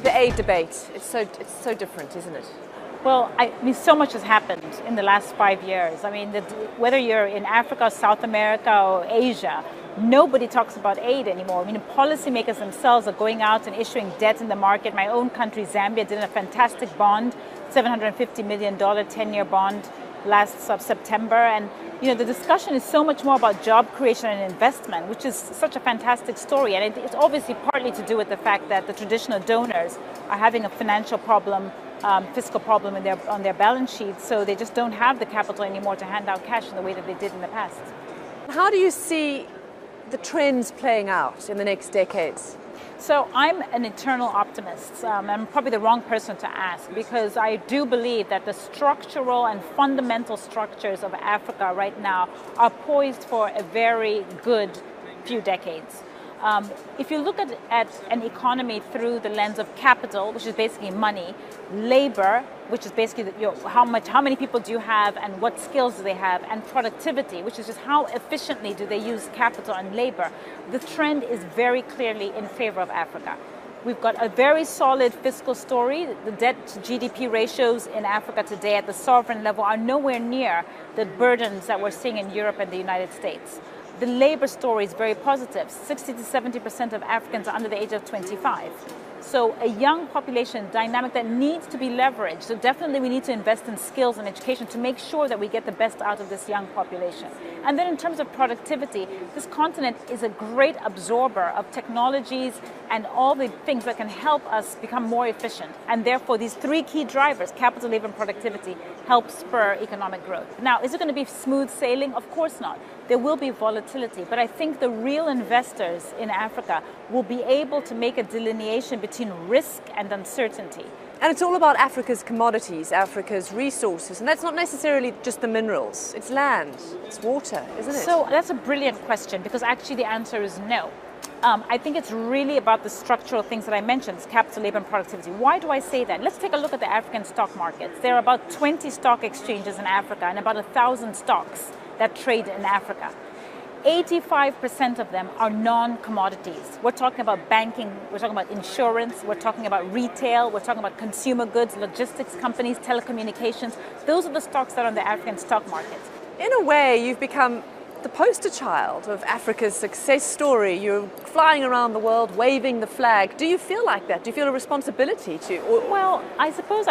the aid debate? It's so different, isn't it? Well, I mean, so much has happened in the last 5 years. I mean, whether you're in Africa, South America, or Asia, nobody talks about aid anymore. I mean, policymakers themselves are going out and issuing debt in the market. My own country, Zambia, did a fantastic bond, $750 million 10-year bond last September. And, you know, the discussion is so much more about job creation and investment, which is such a fantastic story. And it's obviously partly to do with the fact that the traditional donors are having a financial problem, fiscal problem on their balance sheets, so they just don't have the capital anymore to hand out cash in the way that they did in the past. How do you see the trends playing out in the next decades? So I'm an eternal optimist. I'm probably the wrong person to ask, because I do believe that the structural and fundamental structures of Africa right now are poised for a very good few decades. If you look at an economy through the lens of capital, which is basically money, labor, which is basically how many people do you have and what skills do they have, and productivity, which is just how efficiently do they use capital and labor, the trend is very clearly in favor of Africa. We've got a very solid fiscal story. The debt to GDP ratios in Africa today at the sovereign level are nowhere near the burdens that we're seeing in Europe and the United States. The labor story is very positive. 60 to 70% of Africans are under the age of 25. So a young population dynamic that needs to be leveraged. So definitely we need to invest in skills and education to make sure that we get the best out of this young population. And then in terms of productivity, this continent is a great absorber of technologies and all the things that can help us become more efficient. And therefore these three key drivers, capital, labor, and productivity, help spur economic growth. Now, is it going to be smooth sailing? Of course not. There will be volatility, but I think the real investors in Africa will be able to make a delineation between risk and uncertainty. And it's all about Africa's commodities, Africa's resources, and that's not necessarily just the minerals. It's land, it's water, isn't it? So that's a brilliant question, because actually the answer is no. I think it's really about the structural things that I mentioned, capital, labor, and productivity. Why do I say that? Let's take a look at the African stock markets. There are about 20 stock exchanges in Africa and about 1,000 stocks that trade in Africa. 85% of them are non-commodities. We're talking about banking, we're talking about insurance, we're talking about retail, we're talking about consumer goods, logistics companies, telecommunications. Those are the stocks that are on the African stock markets. In a way, you've become the poster child of Africa's success story. You're flying around the world, waving the flag. Do you feel like that? Do you feel a responsibility to? Well, I suppose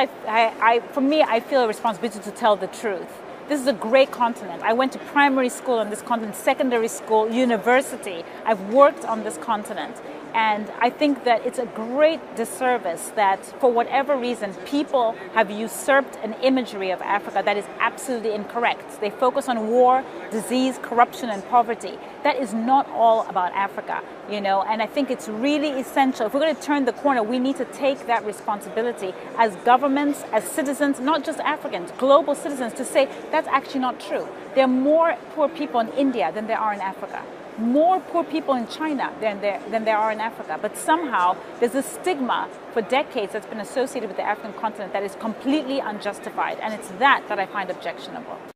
for me, I feel a responsibility to tell the truth. This is a great continent. I went to primary school on this continent, secondary school, university. I've worked on this continent. And I think that it's a great disservice that, for whatever reason, people have usurped an imagery of Africa that is absolutely incorrect. They focus on war, disease, corruption, and poverty. That is not all about Africa, you know, and I think it's really essential. If we're going to turn the corner, we need to take that responsibility as governments, as citizens, not just Africans, global citizens, to say that's actually not true. There are more poor people in India than there are in Africa. More poor people in China than there are in Africa. But somehow there's a stigma for decades that's been associated with the African continent that is completely unjustified. And it's that I find objectionable.